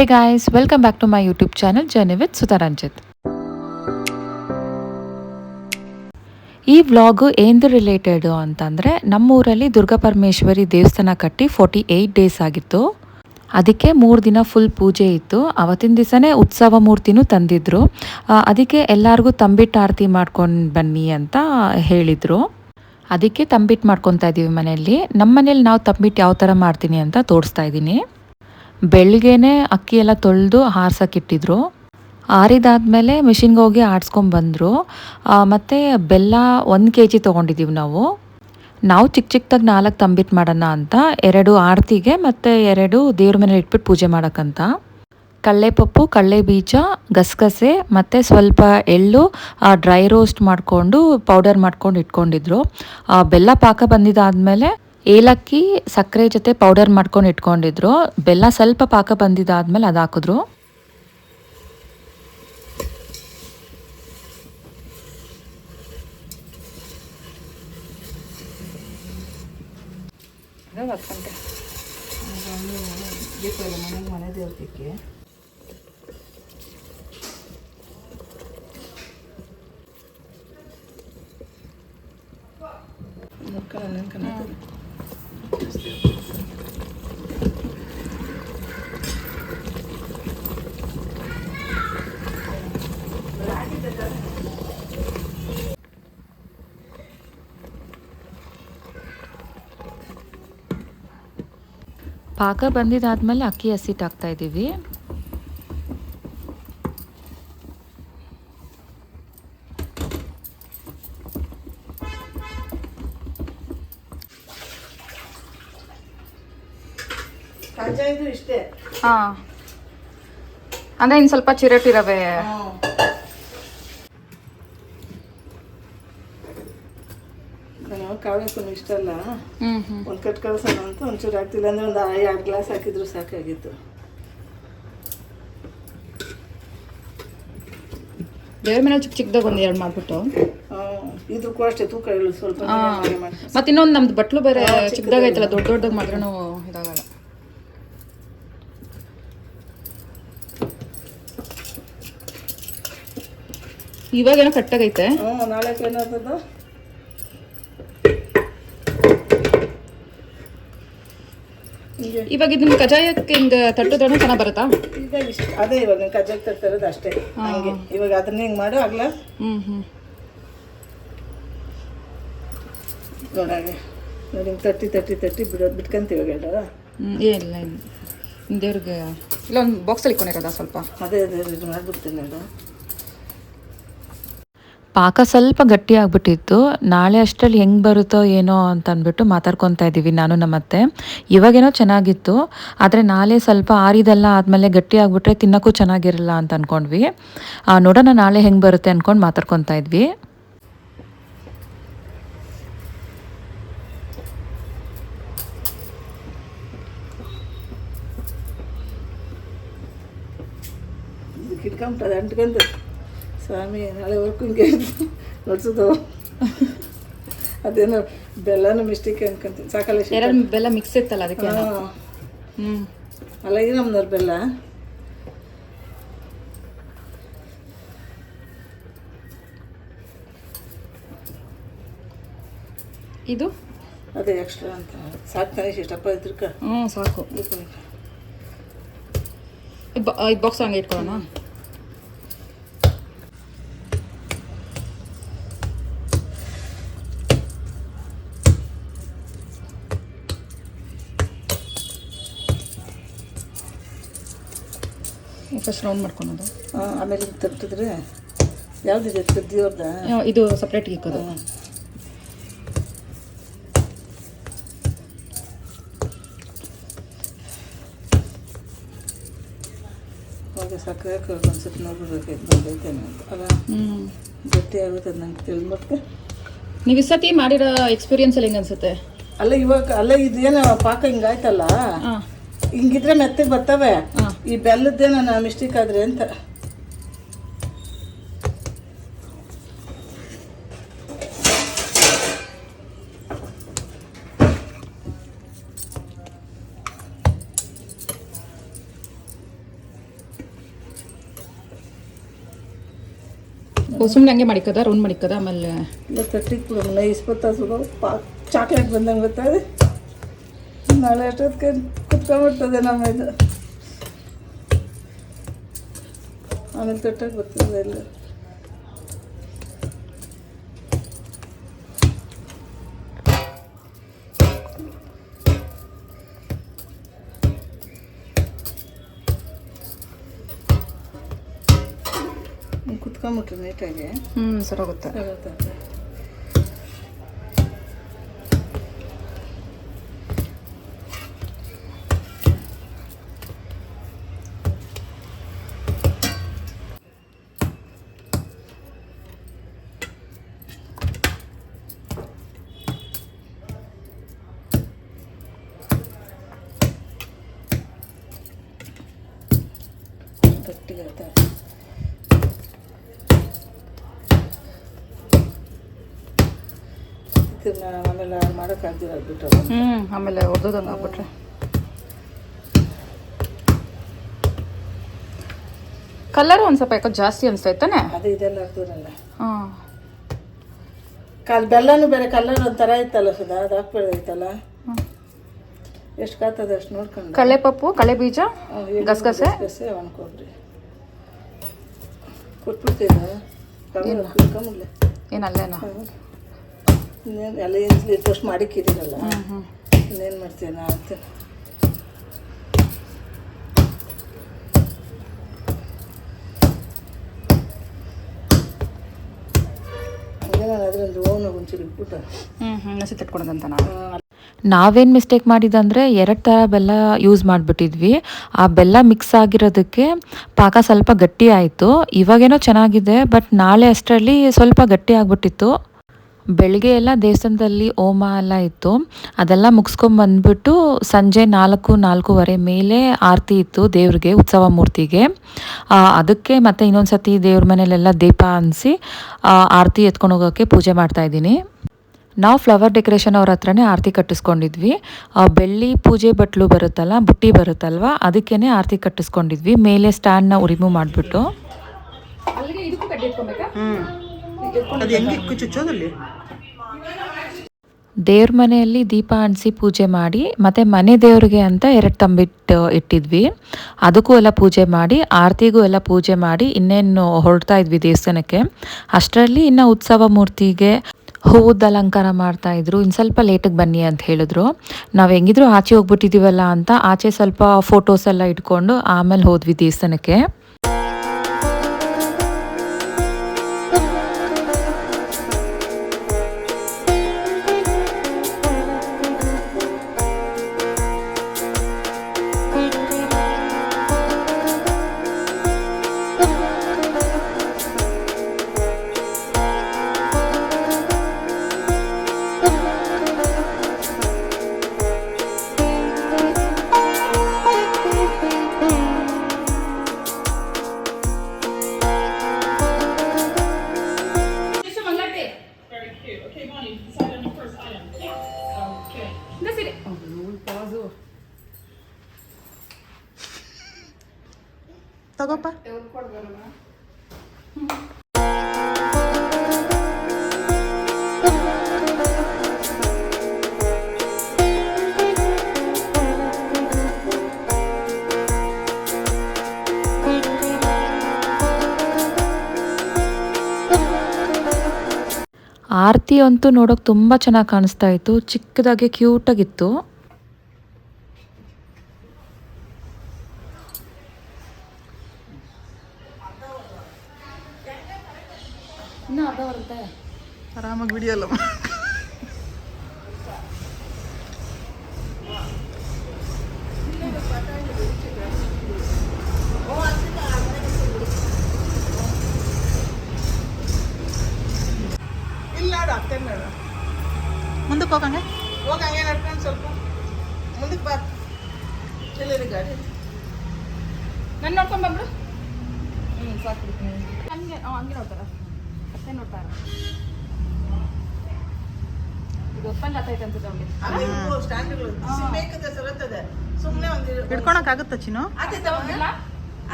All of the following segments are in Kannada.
Hey guys, welcome back to my YouTube channel Journey with Sutaranjit. ಈ ವ್ಲಾಗು ಏನು ರಿಲೇಟೆಡ್ ಅಂತಂದರೆ ನಮ್ಮೂರಲ್ಲಿ ದುರ್ಗಾ ಪರಮೇಶ್ವರಿ ದೇವಸ್ಥಾನ ಕಟ್ಟಿ 48 ಡೇಸ್ ಆಗಿತ್ತು. ಅದಕ್ಕೆ 3 ದಿನ ಫುಲ್ ಪೂಜೆ ಇತ್ತು. ಅವತ್ತಿನ ದಿವಸನೇ ಉತ್ಸವ ಮೂರ್ತಿನೂ ತಂದಿದ್ರು. ಅದಕ್ಕೆ ಎಲ್ಲರಿಗೂ ತಂಬಿಟ್ಟು ಆರತಿ ಮಾಡ್ಕೊಂಡು ಬನ್ನಿ ಅಂತ ಹೇಳಿದರು. ಅದಕ್ಕೆ ತಂಬಿಟ್ಟು ಮಾಡ್ಕೊತಾ ಇದ್ದೀವಿ ಮನೆಯಲ್ಲಿ. ನಮ್ಮ ಮನೇಲಿ ನಾವು ತಂಬಿಟ್ಟು ಯಾವ ಥರ ಮಾಡ್ತೀನಿ ಅಂತ ತೋರಿಸ್ತಾ ಇದ್ದೀನಿ. ಬೆಳಗ್ಗೆನೇ ಅಕ್ಕಿ ಎಲ್ಲ ತೊಳೆದು ಹಾರ್ಸೋಕ್ಕಿಟ್ಟಿದ್ರು. ಆರಿದಾದ್ಮೇಲೆ ಮಿಷಿನ್ಗೆ ಹೋಗಿ ಆಡಿಸ್ಕೊಂಬಂದರು. ಮತ್ತು ಬೆಲ್ಲ 1 kg ತೊಗೊಂಡಿದ್ದೀವಿ ನಾವು ಚಿಕ್ಕ ಚಿಕ್ಕದಾಗಿ 4 ತಂಬಿಟ್ಟು ಮಾಡೋಣ ಅಂತ. 2 ಆರತಿಗೆ ಮತ್ತು 2 ದೇವ್ರ ಮನೇಲಿ ಇಟ್ಬಿಟ್ಟು ಪೂಜೆ ಮಾಡೋಕ್ಕಂತ. ಕಡಲೆಪಪ್ಪು, ಕಡಲೆ ಬೀಜ, ಗಸಗಸೆ ಮತ್ತು ಸ್ವಲ್ಪ ಎಳ್ಳು ಡ್ರೈ ರೋಸ್ಟ್ ಮಾಡಿಕೊಂಡು ಪೌಡರ್ ಮಾಡ್ಕೊಂಡು ಇಟ್ಕೊಂಡಿದ್ರು. ಬೆಲ್ಲ ಪಾಕ ಬಂದಿದ್ದಾದಮೇಲೆ ಏಲಕ್ಕಿ ಸಕ್ಕರೆ ಜೊತೆ ಪೌಡರ್ ಮಾಡ್ಕೊಂಡು ಇಟ್ಕೊಂಡಿದ್ರು. ಬೆಲ್ಲ ಸ್ವಲ್ಪ ಪಾಕ ಬಂದಿದ್ದಾದ್ಮೇಲೆ ಅದು ಹಾಕಿದ್ರು. ಮನೆ ದೇವರಿಗೆ ಪಾಕ ಬಂದಿದ್ದಾದ್ಮೇಲೆ ಅಕ್ಕಿ ಹಸಿಟ್ಟು ಹಾಕ್ತಾ ಇದ್ದೀವಿ. ಇಷ್ಟೇ. ಹಾಂ, ಅಂದರೆ ಇನ್ನು ಸ್ವಲ್ಪ ಚಿರಟಿರವೆ. ಕಾಳಕ್ಕೂ ಇಷ್ಟ ಅಲ್ಲ. ಒಂದು ಕಟ್ ಕಳ್ಸೋಣ ಅಂತ ಒಂಚೂರು ಆಗ್ತಿಲ್ಲ ಅಂದರೆ ಒಂದು 2 ಗ್ಲಾಸ್ ಹಾಕಿದ್ರು ಸಾಕಾಗಿತ್ತು. ದೇವ್ರ ಮೇಲೆ ಚಿಕ್ಕ ಚಿಕ್ಕದಾಗ 1-2 ಮಾಡಿಬಿಟ್ಟು ಇದ್ರ ಕೂಡ ಅಷ್ಟೇ ತೂಕ ಇಳು ಸ್ವಲ್ಪ. ಮತ್ತು ಇನ್ನೊಂದು ನಮ್ದು ಬಟ್ಲು ಬೇರೆ ಚಿಕ್ಕದಾಗೈತಲ್ಲ, ದೊಡ್ಡ ದೊಡ್ಡದಾಗಿ ಮಾಡಿದ್ರೂ ಇದಾಗಲ್ಲ. ಇವಾಗೇನೋ ಕಟ್ಟಾಗೈತೆ. ನಾಳೆ ಏನಾದದು ಇವಾಗ ಇದನ್ನ ಕಜಾಯಕ್ಕೆ ಹಿಂಗೆ ತಟ್ಟೋದ್ರೂ ಚೆನ್ನಾಗಿ ಬರುತ್ತಾ? ಈಗ ಇಷ್ಟ ಅದೇ ಇವಾಗ ಕಜಾಯಕ್ಕೆ ತಟ್ಟಿರೋದು ಅಷ್ಟೇ. ಹಂಗೆ ಇವಾಗ ಅದನ್ನ ಹಿಂಗೆ ಮಾಡು ಆಗ್ಲ. ನೋಡಾಗೆ ನೋಡಿ ಹಿಂಗೆ ತಟ್ಟಿ ಬಿಟ್ಕೊಂತೀವಿ ಇವಾಗ ಎಲ್ಲ. ಏನಿಲ್ಲ ದೇವ್ರಿಗೆ ಇಲ್ಲ ಒಂದು ಬಾಕ್ಸಲ್ಲಿ ಇಟ್ಕೊಂಡಿರೋದ ಸ್ವಲ್ಪ. ಅದೇ ಮಾಡ್ಬಿಡ್ತೀನಿ ಅದು. ಪಾಕ ಸ್ವಲ್ಪ ಗಟ್ಟಿ ಆಗಿಬಿಟ್ಟಿತ್ತು. ನಾಳೆ ಅಷ್ಟರಲ್ಲಿ ಹೆಂಗೆ ಬರುತ್ತೋ ಏನೋ ಅಂತ ಅಂದ್ಬಿಟ್ಟು ಮಾತಾಡ್ಕೊತಾ ಇದ್ದೀವಿ ನಾನು ನಮ್ಮತ್ತೆ. ಇವಾಗೇನೋ ಚೆನ್ನಾಗಿತ್ತು, ಆದರೆ ನಾಳೆ ಸ್ವಲ್ಪ ಆರಿದೆಲ್ಲ ಆದಮೇಲೆ ಗಟ್ಟಿ ಆಗಿಬಿಟ್ರೆ ತಿನ್ನೋಕ್ಕೂ ಚೆನ್ನಾಗಿರಲ್ಲ ಅಂತ ಅಂದ್ಕೊಂಡ್ವಿ. ನೋಡೋಣ ನಾಳೆ ಹೆಂಗೆ ಬರುತ್ತೆ ಅಂದ್ಕೊಂಡು ಮಾತಾಡ್ಕೊತಾ ಇದ್ವಿ. ಕಿಟ್ಕೊಂಬಿಟ್ಟದ ಅಂಟ್ಕೊಂಡು ಸ್ವಾಮಿ ನಾಳೆ ವರ್ಕು ಹಿಂಗೆ ನೋಡ್ಸೋದು. ಅದೇನೋ ಬೆಲ್ಲನೂ ಮಿಸ್ಟೇಕ್ ಅನ್ಕೊಂತೀನಿ. ಸಾಕಲ್ಲ ಎರಡು ಬೆಲ್ಲ ಮಿಕ್ಸ್ ಇತ್ತಲ್ಲ ಅದಕ್ಕೆ. ಅಲ್ಲ ಇದು ನಮ್ನವ್ರ ಬೆಲ್ಲ. ಇದು ಅದೇ ಎಕ್ಸ್ಟ್ರಾ ಅಂತ ಸಾಕು ತಾನೇ ಇಷ್ಟಪ್ಪ ಇದ್ರಕ. ಸಾಕು. ಇದು ಬಾಕ್ಸ್ ಹಂಗೆ ಇಟ್ಕೊಳ್ಳೋಣ. ಫಸ್ಟ್ ರೌಂಡ್ ಮಾಡ್ಕೊಳೋದು. ಆಮೇಲೆ ತಟ್ಟಿದ್ರೆ ಯಾವುದಿದೆ ಕದ್ದಿಯವ್ರದ ಇದು ಸಪ್ರೇಟ್ಗೆ ಇಕ್ಕೋದು. ಅವಾಗ ಸಕ್ಕರೆ ಒಂದ್ಸತಿ ನೋಡ್ಬಿಡ್ಬೇಕು ಬಂದೈತೇನೆ ಅಂತ ಅಲ್ಲ. ಗಟ್ಟಿ ಆಗುತ್ತೆ ಅದು ನಂಗೆ ತಿಳಿದ್ಬಿಟ್ಟು. ನೀವು ಈ ಸತಿ ಮಾಡಿರೋ ಎಕ್ಸ್ಪೀರಿಯನ್ಸಲ್ಲಿ ಹೆಂಗೆ ಅನ್ಸುತ್ತೆ? ಅಲ್ಲ ಇವಾಗ ಅಲ್ಲ ಇದೇನೋ ಪಾಕ ಹಿಂಗಾಯ್ತಲ್ಲ, ಹಿಂಗಿದ್ರೆ ಮೆತ್ತಗೆ ಬರ್ತವೆ. ಈ ಬೆಲ್ಲದ್ದೇನ ಮಿಸ್ಟೇಕ್ ಆದ್ರೆ ಅಂತ. ಸುಮ್ಮನೆ ಹಂಗೆ ಮಾಡಿಕ್ಕದ ರೌಂಡ್ ಮಾಡಿಕ್ಕದ ಆಮೇಲೆ ಇಲ್ಲ ತಟ್ಟಿಗೆ ಕೂಡ ನೈಸ್ ಬರ್ತದೆ ಚಾಕ್ಲೇಟ್ ಬಂದಂಗೆ ಬರ್ತದೆ. ನಾಳೆ ಅಷ್ಟೊತ್ತಿಗೆ ಕುತ್ಕೊಂಡ್ಬಿಡ್ತದೆ ನಮ್ಮ ಇದು. ಆಮೇಲೆ ತಟ್ಟಕ್ಕೆ ಬರ್ತದೆ ಎಲ್ಲ. ಕುತ್ಕೊಂಬಿಟ್ರೆ ನೀಟಾಗಿ ಸರೋಗುತ್ತೆ. ಗಟ್ಟಿಗೆ ಆಮೇಲೆ ಮಾಡೋಕ್ಕಾಗ್ದಿರ ಬಿಟ್ಟು ಆಮೇಲೆ ಹೊಡೆದಂಗೆ ಆಗ್ಬಿಟ್ರೆ ಕಲರ್ ಒಂದು ಸ್ವಲ್ಪ ಯಾಕೋ ಜಾಸ್ತಿ ಅನಿಸ್ತೈತಾನೆ. ಅದು ಇದೆಲ್ಲ ಹಾಕ್ತಿರಲ್ಲ. ಹಾಂ ಬೆಲ್ಲನೂ ಬೇರೆ ಕಲರ್ ಒಂಥರ ಇತ್ತಲ್ಲ ಸುಧಾ, ಅದು ಹಾಕ್ಬೇಡೈತಲ್ಲ. ಎಷ್ಟು ಕಾತದ ಅಷ್ಟು ನೋಡ್ಕೊಂಡು ಕಳೆಪಪ್ಪು, ಕಳೆ ಬೀಜ, ಗಸಗಸೆ, ಒಣಕೊಬ್ರಿ ಕೊಟ್ಬಿಡ್ತೀವಿ. ಕಮ್ಮಲೆ ಏನಲ್ಲೇನ ಎಲ್ಲ ಏನು ಫಸ್ಟ್ ಮಾಡಿಕ್ಕಿದ್ದೀರಲ್ಲ, ಇನ್ನೇನು ಮಾಡ್ತೀವಿ ನಾ ಅಂತ. ಅದರಲ್ಲಿ ಓನು ಒಂಚೂರು ಇಟ್ಬಿಟ್ಟು ಹಸಿ ತಟ್ಕೊಳೋದಂತ ನಾನು. ನಾವೇನು ಮಿಸ್ಟೇಕ್ ಮಾಡಿದಂದರೆ 2 ಥರ ಬೆಲ್ಲ ಯೂಸ್ ಮಾಡಿಬಿಟ್ಟಿದ್ವಿ. ಆ ಬೆಲ್ಲ ಮಿಕ್ಸ್ ಆಗಿರೋದಕ್ಕೆ ಪಾಕ ಸ್ವಲ್ಪ ಗಟ್ಟಿ ಆಯಿತು. ಇವಾಗೇನೋ ಚೆನ್ನಾಗಿದೆ, ಬಟ್ ನಾಳೆ ಅಷ್ಟರಲ್ಲಿ ಸ್ವಲ್ಪ ಗಟ್ಟಿ ಆಗಿಬಿಟ್ಟಿತ್ತು. ಬೆಳಗ್ಗೆ ಎಲ್ಲ ದೇವಸ್ಥಾನದಲ್ಲಿ ಹೋಮ ಎಲ್ಲ ಇತ್ತು, ಅದೆಲ್ಲ ಮುಗಿಸ್ಕೊಂಬಂದ್ಬಿಟ್ಟು ಸಂಜೆ 4-4:15 ಮೇಲೆ ಆರತಿ ಇತ್ತು ದೇವ್ರಿಗೆ, ಉತ್ಸವ ಮೂರ್ತಿಗೆ. ಅದಕ್ಕೆ ಮತ್ತೆ ಇನ್ನೊಂದು ಸತಿ ದೇವ್ರ ಮನೇಲೆಲ್ಲ ದೀಪ ಹಂಚಿಸಿ ಆರತಿ ಎತ್ಕೊಂಡು ಹೋಗೋಕ್ಕೆ ಪೂಜೆ ಮಾಡ್ತಾಯಿದ್ದೀನಿ. ನಾವು ಫ್ಲವರ್ ಡೆಕೋರೇಷನ್ ಅವ್ರ ಹತ್ರನೇ ಆರತಿ ಕಟ್ಟಿಸ್ಕೊಂಡಿದ್ವಿ. ಬೆಳ್ಳಿ ಪೂಜೆ ಬಟ್ಲು ಬರುತ್ತಲ್ಲ, ಬುಟ್ಟಿ ಬರುತ್ತಲ್ವ, ಅದಕ್ಕೇ ಆರತಿ ಕಟ್ಟಿಸ್ಕೊಂಡಿದ್ವಿ. ಮೇಲೆ ಸ್ಟ್ಯಾಂಡ್ನ ರಿಮೂವ್ ಮಾಡಿಬಿಟ್ಟು ದೇವ್ರ ಮನೆಯಲ್ಲಿ ದೀಪ ಅಂಟಿಸಿ ಪೂಜೆ ಮಾಡಿ, ಮತ್ತು ಮನೆ ದೇವ್ರಿಗೆ ಅಂತ 2 ತಂಬಿಟ್ಟು ಇಟ್ಟಿದ್ವಿ. ಅದಕ್ಕೂ ಎಲ್ಲ ಪೂಜೆ ಮಾಡಿ, ಆರತಿಗೂ ಎಲ್ಲ ಪೂಜೆ ಮಾಡಿ ಇನ್ನೇನು ಹೊರಡ್ತಾ ಇದ್ವಿ ದೇವಸ್ಥಾನಕ್ಕೆ. ಅಷ್ಟರಲ್ಲಿ ಇನ್ನು ಉತ್ಸವ ಮೂರ್ತಿಗೆ ಹೂವದ ಅಲಂಕಾರ ಮಾಡ್ತಾಯಿದ್ರು. ಇನ್ನು ಸ್ವಲ್ಪ ಲೇಟಿಗೆ ಬನ್ನಿ ಅಂತ ಹೇಳಿದ್ರು. ನಾವು ಹೆಂಗಿದ್ರು ಆಚೆ ಹೋಗ್ಬಿಟ್ಟಿದ್ದೀವಲ್ಲ ಅಂತ ಆಚೆ ಸ್ವಲ್ಪ ಫೋಟೋಸ್ ಎಲ್ಲ ಇಟ್ಕೊಂಡು ಆಮೇಲೆ ಹೋದ್ವಿ ದೇವಸ್ಥಾನಕ್ಕೆ. ತಗೋಪ್ಪ. ಆರತಿ ಅಂತೂ ನೋಡೋಕೆ ತುಂಬ ಚೆನ್ನಾಗಿ ಕಾಣಿಸ್ತಾ ಇತ್ತು, ಚಿಕ್ಕದಾಗಿ ಕ್ಯೂಟಾಗಿತ್ತು. ಆರಾಮಾಗಿ ವಿಡಿಯೋ ಇಲ್ಲ ಆಗ್ತೇನೆ ನೋಡು. ಮುಂದಕ್ಕೆ ಹೋಗಂಗೆ ನಡ್ಕೊಂಡು ಸ್ವಲ್ಪ ಮುಂದಕ್ಕೆ ಬಾ. ಎಲ್ಲರಿ ಗಾಡಿ ನಾನು ನೋಡ್ಕೊಂಡು ಬಂದ್ಬಿಡು. ಸಾಕು ಹಂಗೆ ಹಂಗೆ ನೋಡ್ತಾರ, ಅಷ್ಟೇ ನೋಡ್ತಾರ. ಇದು ಒಪ್ಪಂದ ಆತೈತೆ ಅನ್ಸುತ್ತೆ ಅವ್ನಿಗೆ. ಸ್ಟ್ಯಾಂಡ್ಗಳು ಬೇಕಂದ್ರೆ ಸರತ್ತದೆ, ಸುಮ್ಮನೆ ಒಂದು ಹಿಡ್ಕೊಳಕ್ಕಾಗುತ್ತ ಚಿನ್ನು?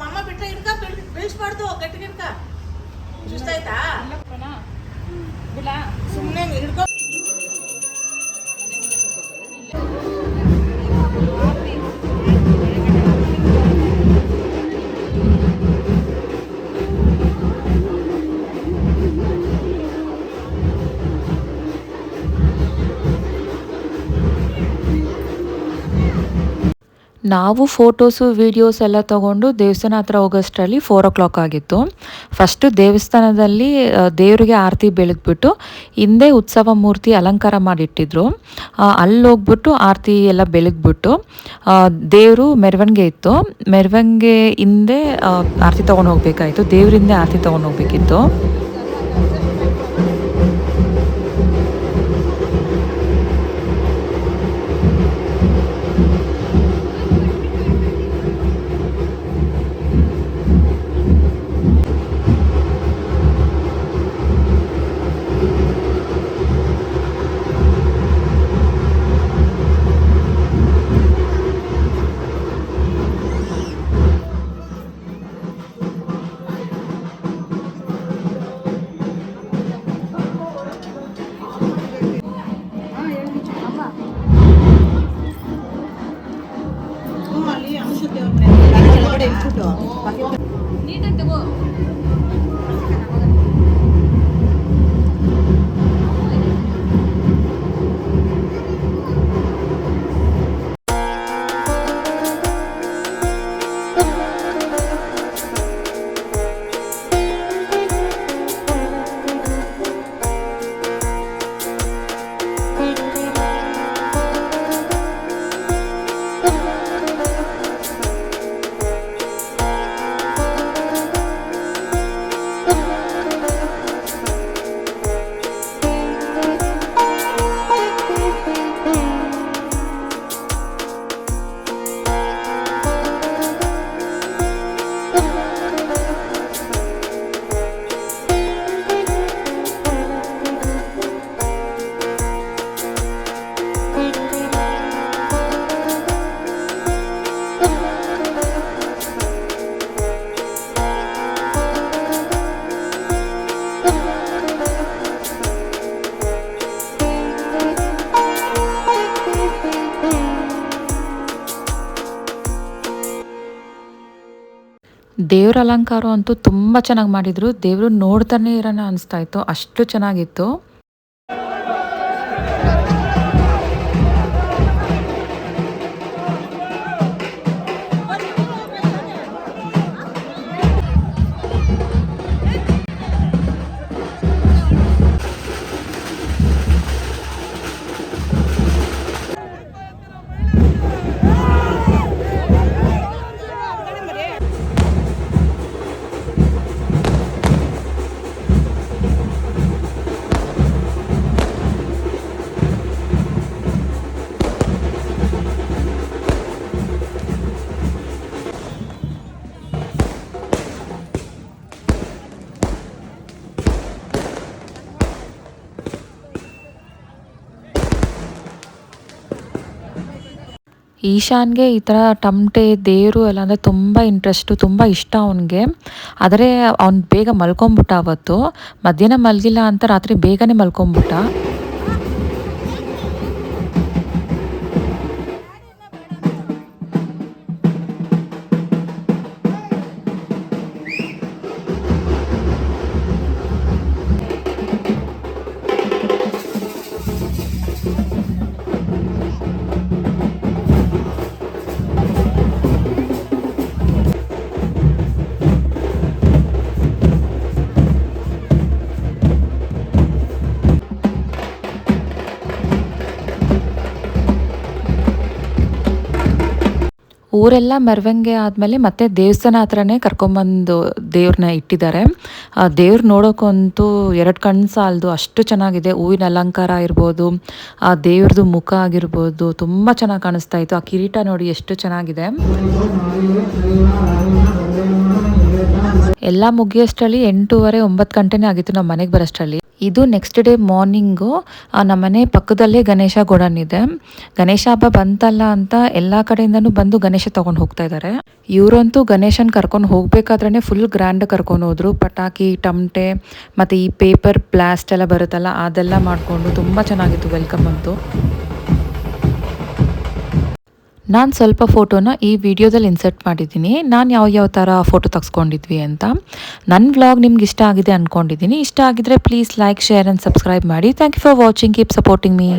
ಮಮ್ಮ ಬಿಟ್ಟರೆ ಹಿಡ್ಕ ಬೀಳ್ಸ್ಬಾರ್ದು, ಗಟ್ಟಿಗೆ ಹಿಡ್ಕ. ಸುಮ್ಮನೆ ಹಿಡ್ಕೊ. ನಾವು ಫೋಟೋಸು ವೀಡಿಯೋಸ್ ಎಲ್ಲ ತೊಗೊಂಡು ದೇವಸ್ಥಾನ ಹತ್ರ ಹೋಗೋಷ್ಟರಲ್ಲಿ 4 ಆಗಿತ್ತು. ಫಸ್ಟು ದೇವಸ್ಥಾನದಲ್ಲಿ ದೇವರಿಗೆ ಆರತಿ ಬೆಳಗ್ಬಿಟ್ಟು ಹಿಂದೆ ಉತ್ಸವ ಮೂರ್ತಿ ಅಲಂಕಾರ ಮಾಡಿಟ್ಟಿದ್ರು. ಅಲ್ಲಿ ಹೋಗ್ಬಿಟ್ಟು ಆರತಿ ಎಲ್ಲ ಬೆಳಗ್ಬಿಟ್ಟು ದೇವರು ಮೆರವಣಿಗೆ ಇತ್ತು. ಮೆರವಣಿಗೆ ಹಿಂದೆ ಆರತಿ ತೊಗೊಂಡು ಹೋಗ್ಬೇಕಾಯಿತು. ದೇವರಿಂದ ಆರತಿ ತೊಗೊಂಡು ಹೋಗ್ಬೇಕಿತ್ತು. ಅಲ್ಲಿ ಅಂಶ ದೇವ್ರ ಇಟ್ಬಿಟ್ಟು ನೀಟಾಗಿ ತಗೋ. ದೇವ್ರ ಅಲಂಕಾರ ಅಂತೂ ತುಂಬ ಚೆನ್ನಾಗಿ ಮಾಡಿದರು. ದೇವರು ನೋಡ್ತಾನೆ ಇರೋಣ ಅನಿಸ್ತಾ ಇತ್ತು, ಅಷ್ಟು ಚೆನ್ನಾಗಿತ್ತು. ಈಶಾನ್ಗೆ ಈ ಥರ ತಮಟೆ ದೇವರು ಎಲ್ಲ ಅಂದರೆ ತುಂಬ ಇಂಟ್ರೆಸ್ಟು, ತುಂಬ ಇಷ್ಟ ಅವನಿಗೆ. ಆದರೆ ಅವ್ನು ಬೇಗ ಮಲ್ಕೊಂಬಿಟ್ಟ ಅವತ್ತು. ಮಧ್ಯಾಹ್ನ ಮಲಗಿಲ್ಲ ಅಂತ ರಾತ್ರಿ ಬೇಗನೆ ಮಲ್ಕೊಂಬಿಟ್ಟ. ಊರೆಲ್ಲ ಮೆರವಣಿಗೆ ಆದಮೇಲೆ ಮತ್ತೆ ದೇವಸ್ಥಾನ ಹತ್ರನೇ ಕರ್ಕೊಂಬಂದು ದೇವ್ರನ್ನ ಇಟ್ಟಿದ್ದಾರೆ. ದೇವ್ರು ನೋಡೋಕ್ಕಂತೂ 2 ಕಣ್ಣು ಸಾಲದು, ಅಷ್ಟು ಚೆನ್ನಾಗಿದೆ. ಹೂವಿನ ಅಲಂಕಾರ ಇರ್ಬೋದು, ಆ ದೇವ್ರದ್ದು ಮುಖ ಆಗಿರ್ಬೋದು, ತುಂಬ ಚೆನ್ನಾಗಿ ಕಾಣಿಸ್ತಾ ಇತ್ತು. ಆ ಕಿರೀಟ ನೋಡಿ ಎಷ್ಟು ಚೆನ್ನಾಗಿದೆ. ಎಲ್ಲ ಮುಗಿಯೋಷ್ಟರಲ್ಲಿ 8:30 9 ಗಂಟೆನೇ ಆಗಿತ್ತು ನಾವು ಮನೆಗೆ ಬರೋಷ್ಟರಲ್ಲಿ. ಇದು ನೆಕ್ಸ್ಟ್ ಡೇ ಮಾರ್ನಿಂಗು ನಮ್ಮನೆ ಪಕ್ಕದಲ್ಲೇ ಗಣೇಶ ಗೋಡನ್ ಇದೆ. ಗಣೇಶ ಹಬ್ಬ ಬಂತಲ್ಲ ಅಂತ ಎಲ್ಲ ಕಡೆಯಿಂದನೂ ಬಂದು ಗಣೇಶ ತೊಗೊಂಡು ಹೋಗ್ತಾ ಇದ್ದಾರೆ. ಇವರಂತೂ ಗಣೇಶನ ಕರ್ಕೊಂಡು ಹೋಗ್ಬೇಕಾದ್ರೇ ಫುಲ್ ಗ್ರ್ಯಾಂಡ್ ಕರ್ಕೊಂಡು ಹೋದ್ರು. ಪಟಾಕಿ, ಟಮಟೆ ಮತ್ತು ಈ ಪೇಪರ್ ಬ್ಲಾಸ್ಟ್ ಎಲ್ಲ ಬರುತ್ತಲ್ಲ ಅದೆಲ್ಲ ಮಾಡಿಕೊಂಡು ತುಂಬ ಚೆನ್ನಾಗಿತ್ತು. ವೆಲ್ಕಮ್ ಅಂತು. ನಾನು ಸ್ವಲ್ಪ ಫೋಟೋನ ಈ ವಿಡಿಯೋದಲ್ಲಿ ಇನ್ಸರ್ಟ್ ಮಾಡಿದ್ದೀನಿ. ನಾನು ಯಾವ ಥರ ಫೋಟೋ ತೆಗೆಸ್ಕೊಂಡಿದ್ವಿ ಅಂತ. ನನ್ನ ವ್ಲಾಗ್ ನಿಮ್ಗೆ ಇಷ್ಟ ಆಗಿದೆ ಅಂದ್ಕೊಂಡಿದ್ದೀನಿ. ಇಷ್ಟ ಆಗಿದ್ರೆ please like, share and subscribe ಮಾಡಿ. Thank you for watching. Keep supporting me.